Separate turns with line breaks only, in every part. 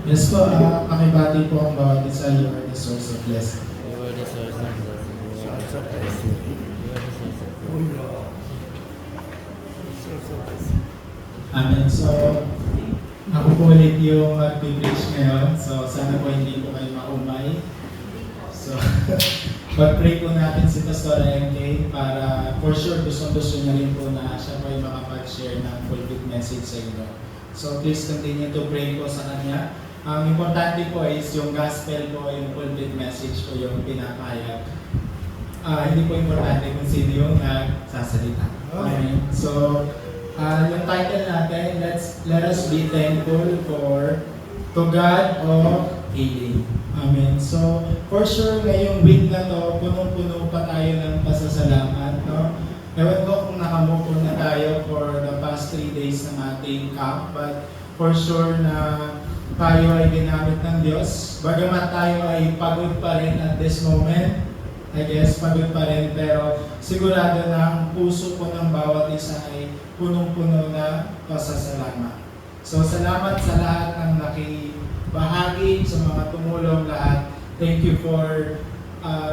Yes po, pakibati po ang bawat isa. You are the source of blessing.
You are the source of blessing. You are the source of blessing. You are the source of blessing.
Amen. So, ako po ulit yung mag-preach ngayon. So, sana po hindi po kayo maumay. So, pag-pray po natin si Pastor MK para for sure gusto niya rin po na siya po ay makapag-share ng full message sa inyo. So, please continue to pray po sa kanya. Ang importante po is yung gospel po, yung pulpit message po yung pinapahayag. Hindi po importante kung sino yung nagsasalita. Okay. So, yung title natin, let us be thankful to God of healing. Amen. So, for sure, ngayong week na to, punong-puno pa tayo ng pasasalamat. No? Ewan ko kung nakamupo na tayo for the past 3 days ng ating camp, but for sure na tayo ay ginamit ng Diyos. Bagamat tayo ay pagod pa rin at this moment, I guess pagod pa rin, pero sigurado na ang puso po ng bawat isa ay punong-puno na pasasalamat. So salamat sa lahat ng nakibahagi, sa mga tumulong lahat. Thank you for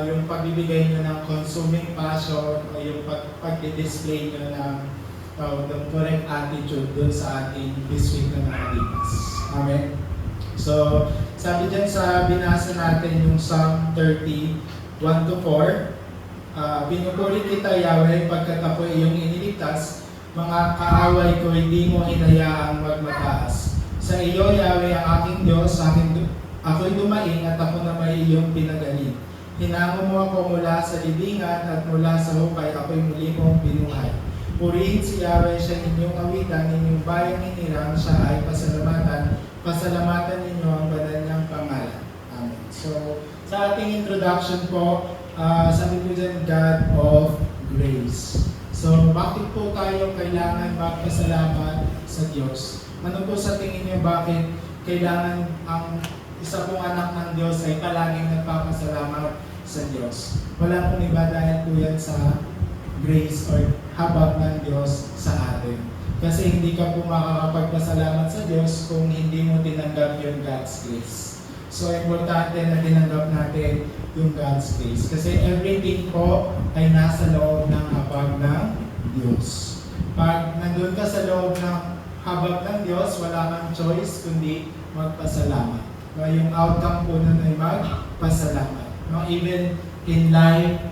yung pagbibigay nyo ng consuming passion o yung pag-display nyo ng the correct attitude dun sa ating this week na nakalipas. Amen. So, sabi dyan sa binasa natin yung Psalm 30, 1-4, pinupuri kita, Yahweh, pagkat ako iyong iniligtas, mga kaaway ko hindi mo hinayaang magmataas. Sa iyo, Yahweh, ang aking Diyos, ako'y dumaing at ako na may iyong pinagaling. Hinango mo ako mula sa libingan at mula sa hukay, ako'y muli mong binuhay. Purihin si Yahweh, siya inyong awitan, inyong bayang hinirang, siya ay pasalamatan. Pasalamatan ninyo ang banal niyang pangalan. Amen. So, sa ating introduction po, sabi ko dyan, God of Grace. So, bakit po tayo kailangan magpasalamat sa Diyos? Ano po sa tingin niyo bakit kailangan ang isa pong anak ng Diyos ay palaging nagpapasalamat sa Diyos? Wala pong iba dahil po yan sa grace or habag ng Diyos sa atin. Kasi hindi ka po makakapagpasalamat sa Diyos kung hindi mo tinanggap yung God's grace. So, importante na tinanggap natin yung God's grace. Kasi everything po ay nasa loob ng habag ng Diyos. Pag nandun ka sa loob ng habag ng Diyos, wala kang choice kundi magpasalamat. No, yung outcome po nun ay magpasalamat. No, even in life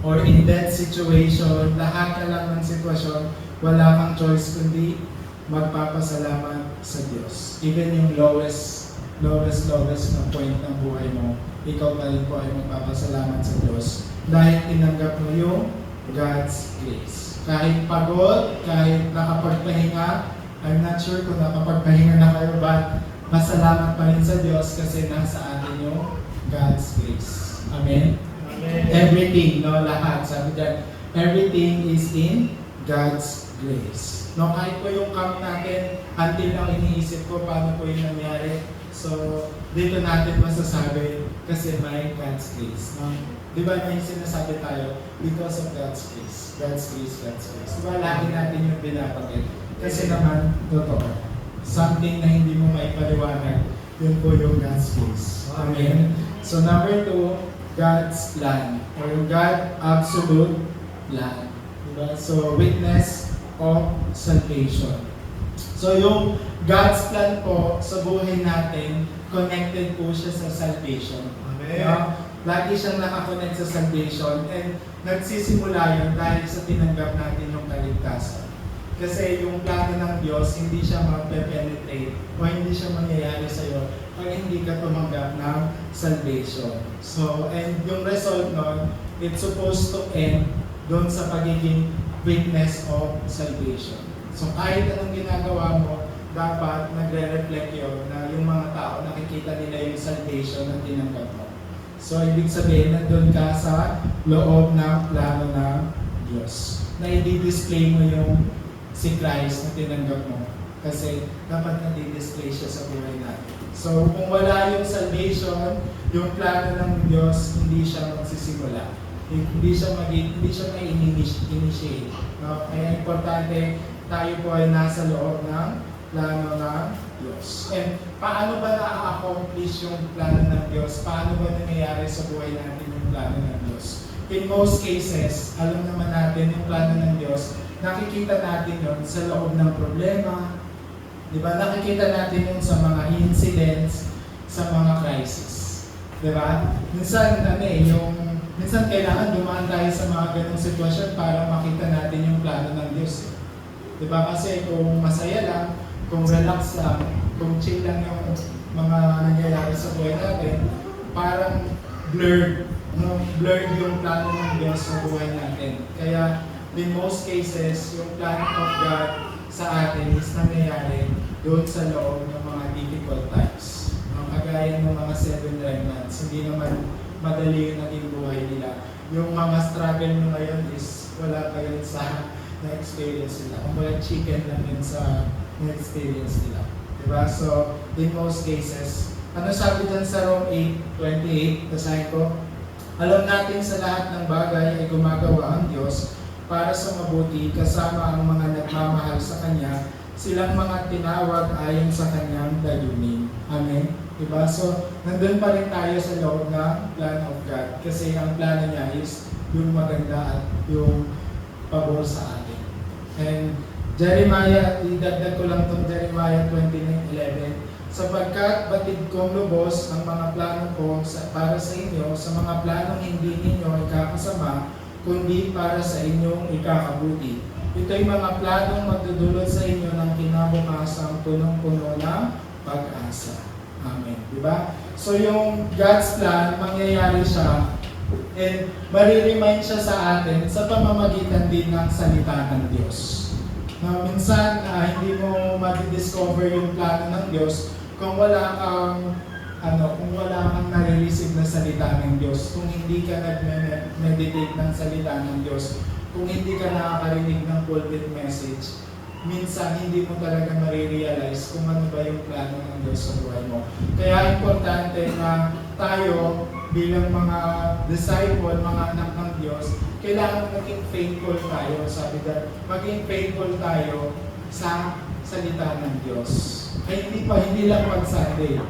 or in that situation, lahat na lang ng sitwasyon, wala kang choice kundi magpapasalamat sa Diyos. Even yung lowest na point ng buhay mo, ikaw pa rin po ay magpapasalamat sa Diyos dahil tinanggap mo yung God's grace. Kahit pagod, kahit nakapagpahinga, I'm not sure kung nakapagpahinga na kayo, but masalamat pa rin sa Diyos kasi nasa atin yung God's grace. Amen? Amen. Everything, no, lahat. Sabi dyan, everything is in God's grace. No, kahit po yung camp natin, until ang iniisip ko paano po yung nangyari. So, dito natin masasabi kasi may God's grace. No? Di ba may sinasabi tayo, because of God's grace, God's grace, God's grace. Di ba lagi natin yung binabagay? Kasi naman, totoo. Something na hindi mo maipaliwanag, yun po yung God's grace. Amen? So, number 2, God's plan. Or yung God absolute plan. Diba? So, witness of salvation. So, yung God's plan po sa buhay natin, connected po siya sa salvation. Amen. Lagi siyang nakakonect sa salvation and nagsisimula yun dahil sa tinanggap natin yung kaligtasan. Kasi yung plano ng Diyos, hindi siya mag-penetrate o hindi siya mangyayari sa iyo pag hindi ka tumanggap ng salvation. So, and yung result nun, it's supposed to end doon sa pagiging witness of salvation. So kahit anong ginagawa mo, dapat nagre-reflect yun na yung mga tao nakikita nila yung salvation na tinanggap mo. So ibig sabihin, nandun ka sa loob ng plano ng Diyos. Na i-display mo yung si Christ na tinanggap mo. Kasi dapat na-display siya sa buhay natin. So kung wala yung salvation, yung plano ng Diyos, hindi siya magsisimula. Hindi siya may initiate. No? Kaya importante tayo po ay nasa loob ng plano ng Diyos. And paano ba na-accomplish yung plano ng Diyos? Paano ba nangyayari sa buhay natin yung plano ng Diyos? In most cases, alam naman natin yung plano ng Diyos, nakikita natin yun sa loob ng problema, di ba? Nakikita natin yun sa mga incidents, sa mga crisis. Di ba? Minsan, minsan kailangan dumaan tayo sa mga ganong sitwasyon para makita natin yung plano ng Diyos. Di ba? Kasi kung masaya lang, kung relax lang, kung chill lang yung mga nangyayari sa buhay natin, parang blurred. Blurred yung plano ng Diyos sa buhay natin. Kaya, in most cases, yung plan of God sa atin is nangyayari doon sa loob ng mga difficult times. Kagaya ng mga 7 remnants, hindi naman madali yung naging buhay nila. Yung mga struggle mo ngayon is wala pa yun sa na-experience nila. Kung wala chicken lang yun sa na-experience nila. Diba? So, in most cases, ano sabi dyan sa Rome 8:28, basahin ko? Alam natin sa lahat ng bagay ay gumagawa ang Diyos para sa mabuti kasama ang mga nagmamahal sa Kanya, silang mga tinawag ayon sa Kanyang layunin. Amen? Diba? So, nandun pa rin tayo sa loob ng plan of God. Kasi ang plano niya is yung maganda at yung pabor sa atin. And Jeremiah, idagdag ko lang itong Jeremiah 29:11. Sapagkat batid kong lubos ang mga plano ko para sa inyo, sa mga planong hindi ninyo ikakasama, kundi para sa inyong ikakabuti. Ito'y mga planong magdudulot sa inyo ng kinabukasang punong-puno ng pag-asa. Amen. Diba? So yung God's plan, mangyayari siya and mariremind siya sa atin sa pamamagitan din ng salita ng Diyos. Na minsan, hindi mo ma-discover yung plano ng Diyos kung wala kang nare-receive na salita ng Diyos, kung hindi ka nag-meditate ng salita ng Diyos, kung hindi ka nakakarinig ng pulpit message, minsan hindi mo talaga marirealize kung ano ba yung plano ng Diyos sa buhay mo. Kaya importante na tayo bilang mga disciple, mga anak ng Diyos, kailangan maging faithful tayo. Sabi na, maging faithful tayo sa salita ng Diyos. Ay hindi lang pag Sunday.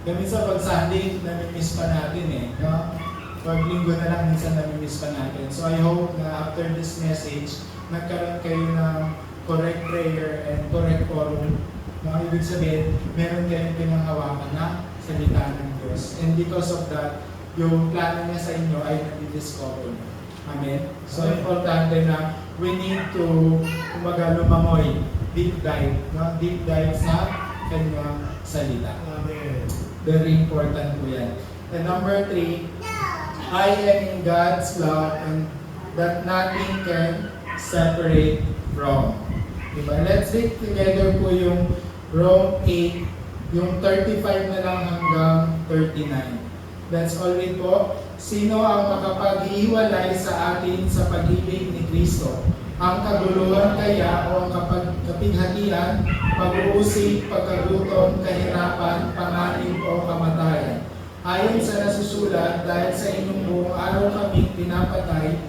Minsan pag Sunday, namimiss pa natin no? Pag linggo na lang, minsan namimiss pa natin. So I hope na after this message, nagkaroon kayo ng correct prayer and correct forum. Ibig sabihin, meron kayong pinanghawakan na salita ng Diyos. And because of that, yung plano niya sa inyo ay nadi-discover niyo. Amen? So importante na we need to, lumangoy, deep dive, no? Deep dive sa kanyang salita. Amen. Very important po yan. And number 3, I am in God's love and that nothing can separate from. Diba? Let's read together po yung Rome 8, yung 35 na lang hanggang 39. That's all read po. Sino ang makapaghiwalay sa atin sa pag-ibig ni Kristo? Ang kaguluhan kaya o ang kapighatian, pag-uusig, pagkagutom, kahirapan, panganib o kamatayan. Ayon sa nasusulat, dahil sa inyong buong araw kami pinapatay,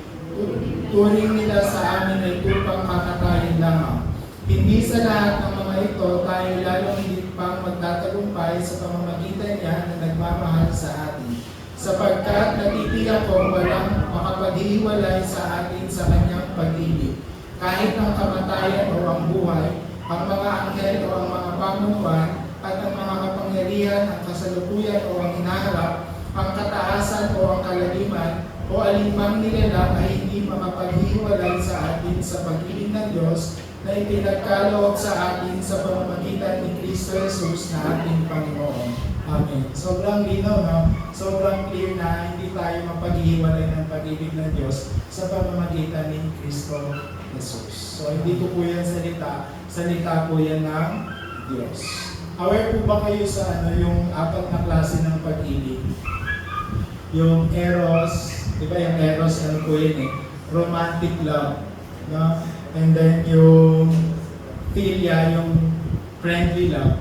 turing nila sa amin ay tupang kakatayin lamang. Hindi sa lahat ng mga ito, tayo lalong hindi pang magtatagumpay sa pamamagitan niya na nagmamahal sa atin. Sapagkat natitiyak ko walang makapaghiwalay sa atin sa kanyang pag-ibig. Kahit ang kamatayan o ang buhay, ang mga anghel o ang mga pamunuan, at ang mga kapangyarihan, ang kasalukuyan o ang hinaharap, ang kataasan o ang kalaliman, o alinmang nilalang ay hindi makapaghiwalay sa atin sa pag-ibig ng Diyos na ipinagkaloob sa atin sa pamamagitan ni Kristo Jesus na ating Panginoon. Amen. Sobrang linaw, no? Sobrang clear na hindi tayo mapaghihiwalay ng pag-ibig ng Diyos sa pamamagitan ni Kristo Jesus. So hindi ko po yan salita po yan ng Diyos. Aware po ba kayo sa yung 4 na klase ng pag-ibig? Yung eros, di ba yung eros, po yun romantic love, no? And then yung philia, yung friendly love,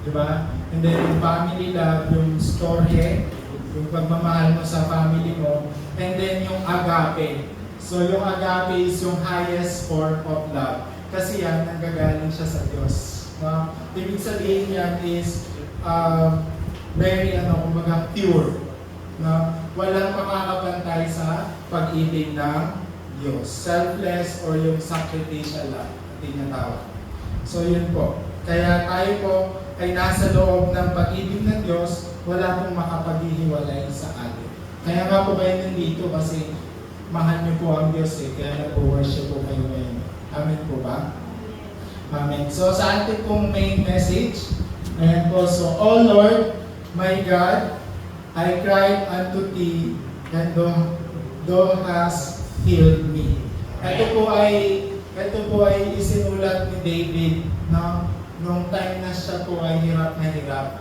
di ba? And then yung family love, yung storge, yung pagmamahal mo sa family mo. And then yung agape. So yung agape is yung highest form of love. Kasi yan, nanggagaling siya sa Diyos. Ibig sabihin yan is very kumbaga pure. Walang makakapantay sa pag-ibig ng Diyos. Selfless or yung sacrificial lang ang tinatawag. So yun po. Kaya tayo po ay nasa loob ng pag-ibig ng Diyos, wala pong makapaghihiwalay sa atin. Kaya nga po kayo nandito kasi mahal niyo po ang Diyos kaya nag-worship po kayo ngayon. Amen po ba? Amen. So sa ating pong main message, ayan po, so, "O Lord, my God, I cried unto thee, and thou hast healed me." Ito po ay isinulat ni David nung time na siya po ay hirap,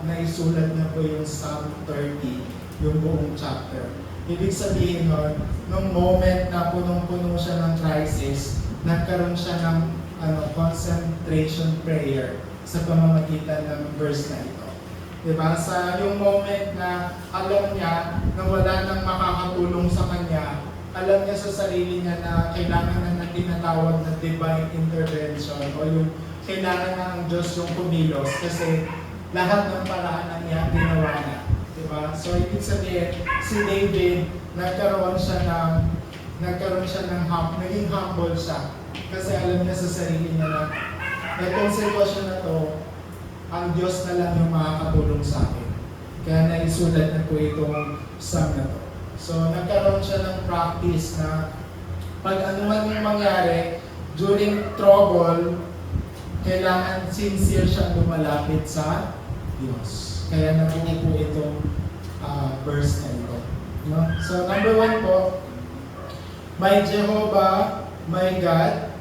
na isulat na po yung Psalm 30, yung buong chapter. Ibig sabihin nun, nung moment na punong-puno siya ng crisis, nagkaroon siya ng concentration prayer sa pamamagitan ng verse na ito. Diba? Sa yung moment na alam niya na wala nang makakatulong sa kanya, alam niya sa sarili niya na kailangan na tinatawag na divine intervention o yung kailangan na ang Diyos yung kumilos kasi lahat ng paraan niya ginawa na. Diba? So, ibig sabihin, si David, nagkaroon siya ng naging humble siya. Kasi alam niya sa sarili niya na itong sitwasyon na to, ang Diyos na lang yung makakatulong sa akin. Kaya naisulat na po itong psalm na to. So, nagkaroon siya ng practice na pag ano man yung mangyari, during trouble, kailangan sincere siyang lumalapit sa Diyos. Kaya nabuo po itong verse na ito. No? So, number 1 po, "My Jehovah, my God,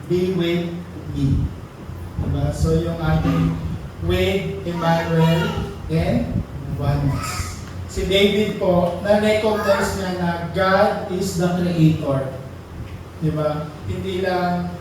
be with me." Diba? So, yung ating with Emmanuel and oneness. Si David po, na-recognize niya na God is the Creator. Diba? Hindi lang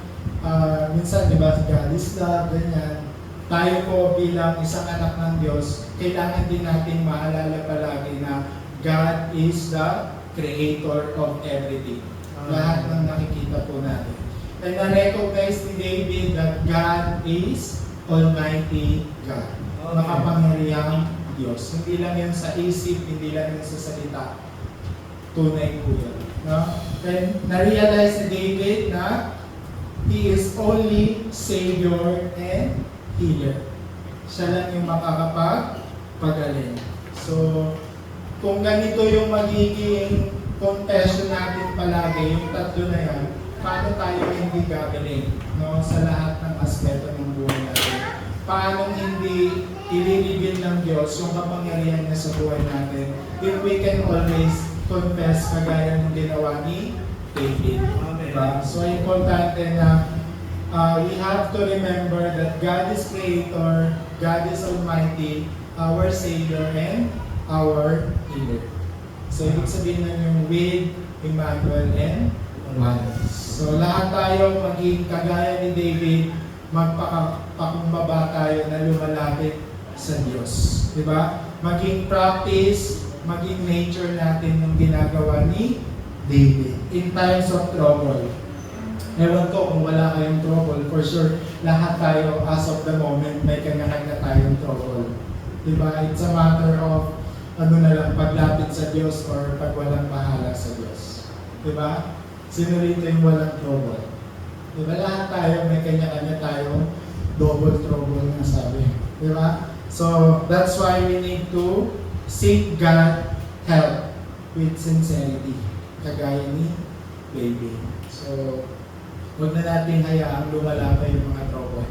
minsan, diba, God is love, ganyan. Tayo po bilang isang anak ng Diyos, kailangan din natin maalala palagi na God is the creator of everything. Lahat ng nakikita po natin. And na-recognize ni David that God is Almighty God. Makapangyarihang Diyos. Hindi lang yan sa isip, hindi lang yan sa salita. Tunay po yan. No? And na-realize ni David na He is only Savior and Healer. Siya lang yung makakapagpagaling. So, kung ganito yung magiging confession natin palagi, yung tatlo na yan, paano tayo hindi gagaling, no, sa lahat ng aspeto ng buhay natin? Paano hindi i-reveal ng Diyos yung kapangyarihan niya sa buhay natin if we can always confess kagaya ng ginawa ni David? Diba? So, importante na we have to remember that God is Creator, God is Almighty, our Savior, and our Healer. So, ibig sabihin na yung with Emmanuel and oneness. So, lahat tayo maging kagaya ni David, magpakumbaba tayo na lumalapit sa Diyos. Diba? Maging practice, maging nature natin yung ginagawa ni David in times of trouble. Ewan ko kung wala kayong trouble, for sure, lahat tayo as of the moment may kanya-kanya tayong trouble. Diba? It's a matter of na lang, paglapit sa Diyos or pag walang bahala sa Diyos. Diba? Sino rito yung walang trouble? Diba? Lahat tayo may kanya-kanya tayong double trouble na sabi. Diba? So, that's why we need to seek God help with sincerity. Kagaya ni David. So, huwag na natin hayaang lumala pa yung mga trouble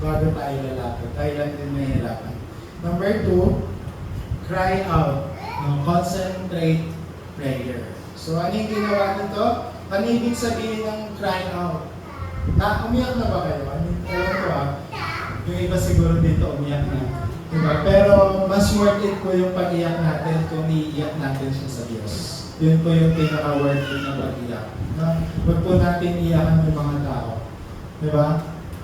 bago tayo lalapit. Tayo lang din mahirapan. Number 2, cry out. Concentrate prayer. So, ano yung ginawa nito? Ano ibig sabihin ng cry out? Umiyak na ba kayo? Alam ko yung iba siguro dito umiyak na. Diba? Pero mas worth it po yung pag-iyak natin kung iiyak natin siya sa Diyos. Yun po yung pinaka-worth it na pag-iyak. No? Huwag po natin iyakan ng mga tao. Diba?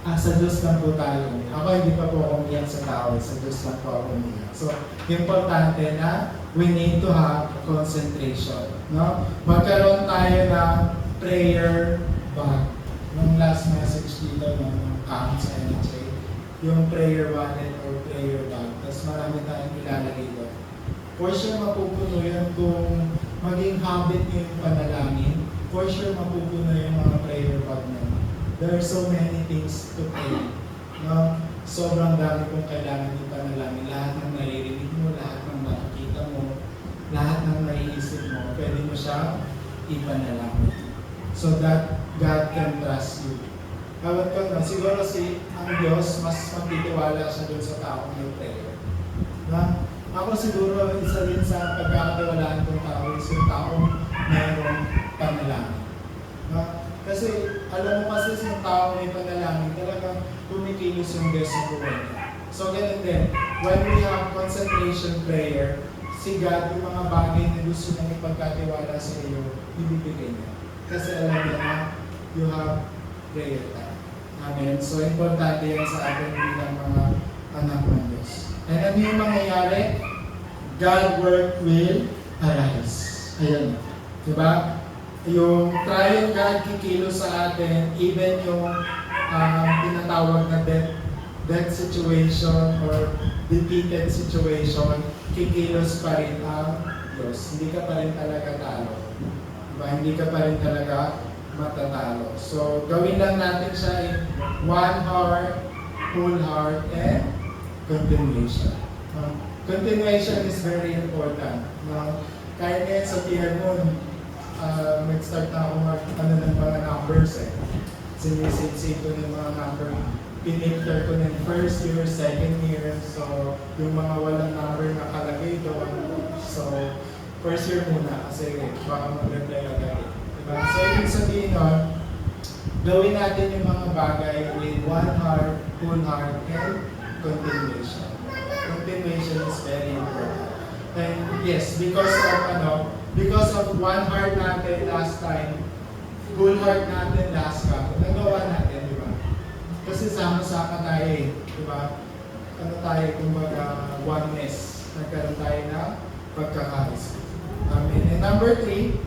Sa Diyos lang po tayo umiyak. Ako hindi pa po umiyak sa tao. Sa Diyos lang po ako umiyak. So, importante na we need to have concentration. No? Magkaroon tayo ng prayer bag. Nung last message dito, ng count sa NHA, yung prayer wallet or prayer bag. Tapos marami tayong ilalagay doon. For sure mapupuno yan kung maging habit niyo yung panalangin. For sure mapupuno yung mga prayer bag niyo. There are so many things to pray. No? Sobrang dami kong kailangan yung panalangin. Lahat ng naririnig mo, lahat ng nakikita mo, lahat ng naiisip mo, pwede mo siya ipanalangin. So that God can trust you. Kawat ko na, siguro ang Diyos, mas magtitiwala siya dun sa taong may prayer. Na, ako siguro, isa din sa pagkakatiwalaan kong tao is yung taong mayroong panalangin. Na, kasi, alam mo kasi yung taong may panalangin, talagang kumikilos yung Diyos sa buhay niya. So, ganun din. When we have concentration prayer, si God, yung mga bagay na gusto niyang ipagkatiwala sa iyo, ibibigay niya. Kasi alam niya na you have prayer time. Amen. So, importante yan sa atin bilang mga anak ng Diyos. And ano yung mangyayari? God work will arise. Ayan. Diba? Yung trial God kikilos sa atin, even yung tinatawag na death situation or defeated situation, kikilos pa rin ang Diyos. Hindi ka pa rin talaga talo. Diba? Hindi ka pa rin talaga matatalo. So, gawin lang natin siya in one heart, whole heart, and continuation. Continuation is very important. Kahit ngayon sa Piedmont, nag-start na ako ng mga numbers eh. Sinisip ko ng mga number. Pinifter ko ng first year, second year. So, yung mga walang number nakalagay doon. So, first year muna kasi baka mag-reply agad. Diba? So, ibig sabihin nun, gawin natin yung mga bagay with one heart, full heart, and continuation. Continuation is very important. And yes, because of one heart natin last time, full heart natin last time, nagawa natin, di ba? Kasi sama-sama tayo eh, di ba? Ano tayo, kumbaga, oneness. Nagkaroon tayo na pagkakaisa. Amen. And number 3,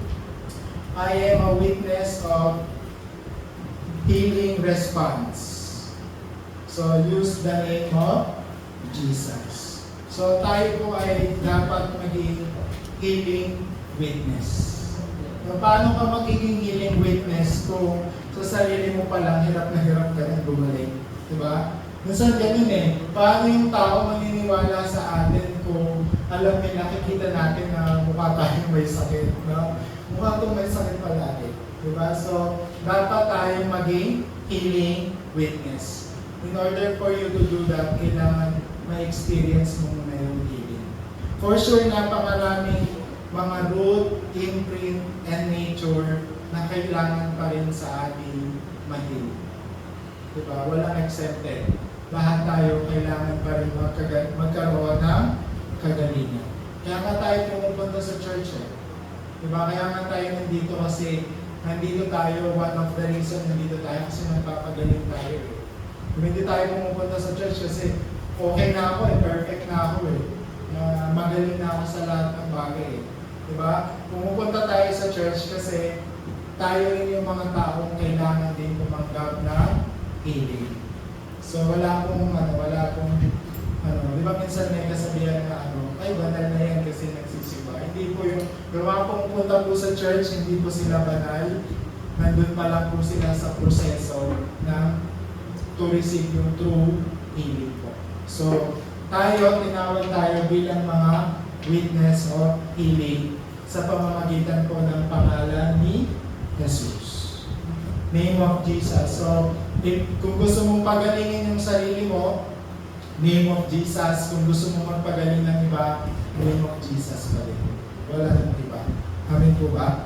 I am a witness of healing response. So, use the name of Jesus. So, tayo po ay dapat maging healing witness. So, paano ka magiging healing witness kung sa sarili mo palang hirap na hirap ka nang gumaling? Diba? Minsan ganun eh. Paano yung tao maniniwala sa atin kung alam nila, nakikita natin na mukha tayong may sakit. No? Mukha itong may sakit palagi. Diba? So, dapat tayong maging healing witness. In order for you to do that, kailangan ma-experience mo muna yung healing. For sure, napakaraming mga root, imprint, and nature na kailangan pa rin sa ating mahil. Diba? Walang accepted. Lahat tayo kailangan pa rin magkaroon ng kagalingan. Kaya nga tayo pumupunta sa church eh. Diba? Kaya nga tayo nandito kasi nandito tayo, one of the reason nandito tayo kasi nagpapagaling tayo eh. Kung hindi tayo pumupunta sa church kasi okay na ako eh, perfect na ako eh. Magaling na ako sa lahat ng bagay eh. Diba? Pumupunta tayo sa church kasi tayo rin yung mga taong kailangan din tumanggap ng healing. So wala pong di ba minsan may kasabihan na ay banal na yan kasi nagsisimba. Hindi po yung gawa pumupunta po sa church, hindi po sila banal. Nandun pa lang po sila sa proseso na to receive yung true healing po. So, tinawag tayo bilang mga witness of healing sa pamamagitan po ng pangalan ni Jesus. Name of Jesus. So, kung gusto mong pagalingin yung sarili mo, name of Jesus. Kung gusto mong magpagaling ng iba, name of Jesus pa rin. Wala nang iba. Amen po ba?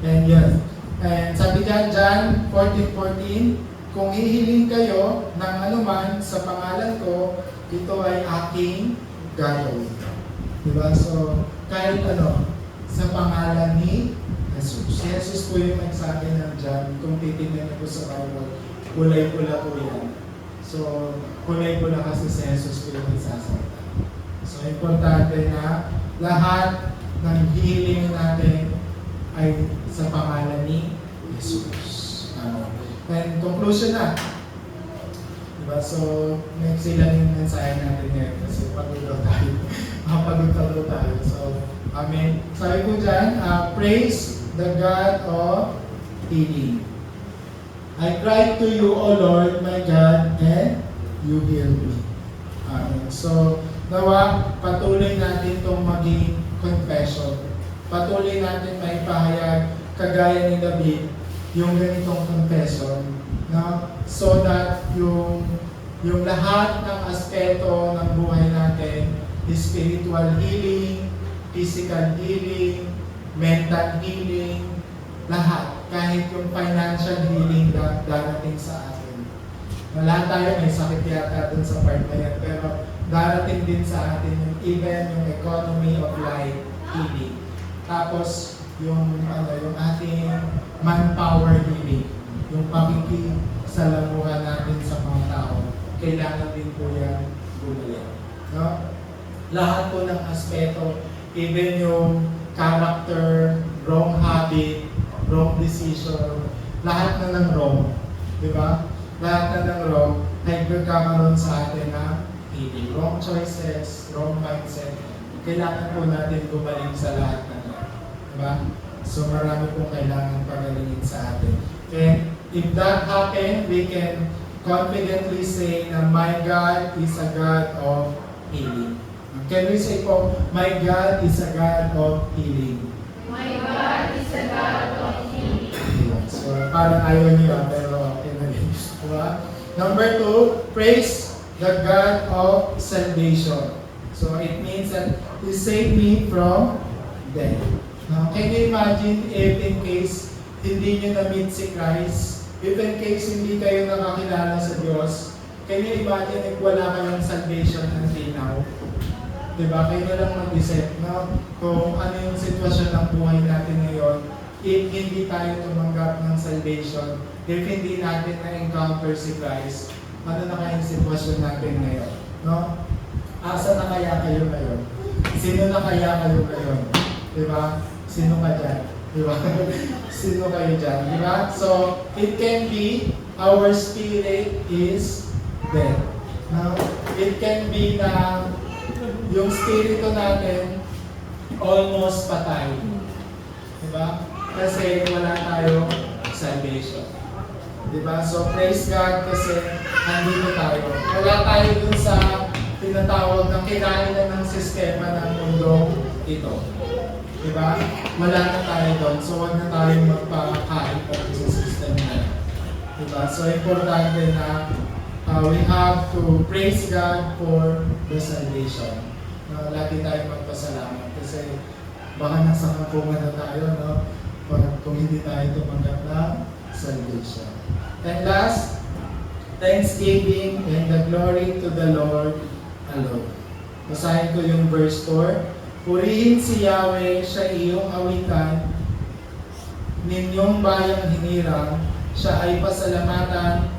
And yun. And sabi dyan, John 14:14, kung hihiling kayo ng anuman sa pangalan ko, ito ay aking gagawin. Diba? So, kahit sa pangalan ni Jesus. Si Jesus po yung nagsabi ng John, kung titignan niyo po sa Bible, kulay-pula po yan. So, kulay-pula kasi si Jesus po yung nagsasalita. So, importante na lahat ng healing natin ay sa pangalan ni Jesus. And conclusion na. Diba? So, next lang yung mensahe natin ngayon kasi pagod daw tayo. Pagod pa daw tayo. So, amen. Sabi ko dyan, praise the God of healing. I cried to you, O Lord, my God, and you healed me. Amen. So, nawa, patuloy natin itong maging confession. Patuloy natin maipahayag, kagaya ni David, yung ganitong confession. No? So that yung lahat ng aspeto ng buhay natin, spiritual healing, physical healing, mental healing, lahat. Kahit yung financial healing na darating sa atin. Lahat tayo may sakit yata dun sa part na yan, pero darating din sa atin yung even yung economy of life healing. Tapos yung ating manpower healing, yung pakikisalamuhan natin sa mga tao, kailangan din po yan gumaling. No? Lahat po ng aspeto, even yung character, wrong habit, wrong decision, lahat na ng wrong, di ba? Lahat na ng wrong ay magkakaroon sa atin na healing. Wrong choices, wrong mindset, kailangan po natin gumaling sa lahat na yan. Di ba? So marami pong kailangan pagalingin sa atin. And if that happen, we can confidently say na my God is a God of healing. Can we say po, my God is a God of healing?
My God is a God of healing.
So parang ayaw niyo, pero okay na rin. Diba? Number 2, praise the God of salvation. So it means that He saved me from death. Now, can you imagine if in case hindi nyo na-meet si Christ, if in case hindi kayo nakakilala sa Diyos, can you imagine if wala kayong salvation until now? Diba? Kayo na lang mag-isip, no? Kung ano yung sitwasyon ng buhay natin ngayon, if hindi tayo tumanggap ng salvation, if hindi natin na-encounter si Christ, ano na kayang sitwasyon natin ngayon? No? Asa na kaya kayo ngayon? Sino na kaya kayo ngayon? Diba? Sino ka dyan? Diba? Sino kayo dyan? Diba? So, it can be our spirit is dead. No? It can be na yung spirito natin almost patay. Diba? Kasi wala tayong salvation. Diba? So, praise God kasi nandito tayo. Wala tayo dun sa tinatawag na kinainan ng sistema ng mundong ito. Diba? Wala na tayo doon. So, huwag na tayong magpakain pa sa system na. Diba? So, importante na we have to praise God for the salvation. Lagi tayong magpasalamat kasi baka nasa kampungan na tayo, no? Kung hindi tayo tumanggap ng salvation. And last, thanksgiving and the glory to the Lord alone. Basahin ko yung verse 4. Purihin si Yahweh, siya iyong awitan, ninyong bayang hinirang, siya ay pasalamatan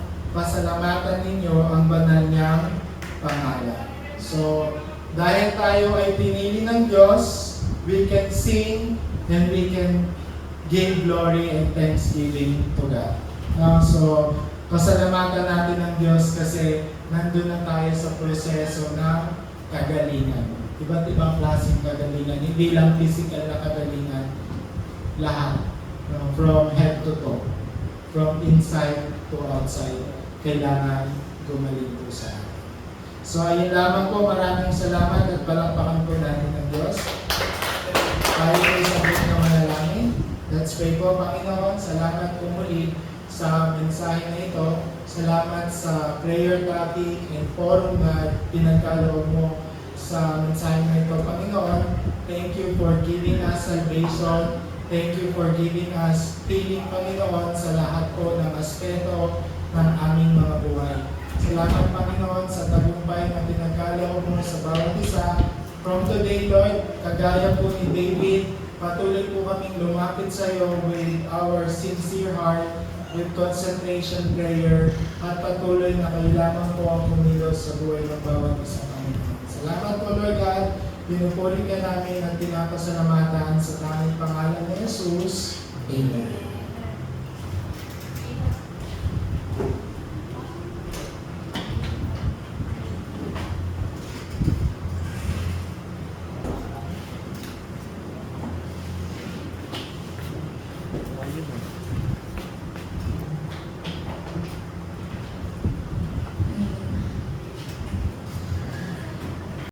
ninyo ang banal niyang pangalan. So, dahil tayo ay pinili ng Diyos, we can sing and we can give glory and thanksgiving to God. So, pasalamatan natin ng Diyos kasi nandun na tayo sa proseso ng kagalingan. Iba't ibang klaseng kagalingan, hindi lang physical na kagalingan, lahat. From head to toe, from inside to outside, kailangan gumaling po sa atin. So ayun lamang po, maraming salamat at palakpakan po natin ng Diyos. Tayo po sabot na manalangin. Let's pray po, Panginoon, salamat po muli sa mensahe na ito. Salamat sa prayer topic and forum na pinagkaloob mo sa mensahe na ito, Panginoon. Thank you for giving us salvation. Thank you for giving us healing, Panginoon, sa lahat po ng aspeto ng aming mga buhay. Salamat, Panginoon, sa tagumpay na pinagkaloob mo sa bawat isa. From today, Lord, kagaya po ni David, patuloy po kaming lumapit sa iyo with our sincere heart, with concentration prayer, at patuloy na kayo lamang po ang kumilos sa buhay ng bawat isa. Salamat po, Lord God. Pinupuri ka namin at pinapasalamatan sa tanging pangalan ni Jesus. Amen.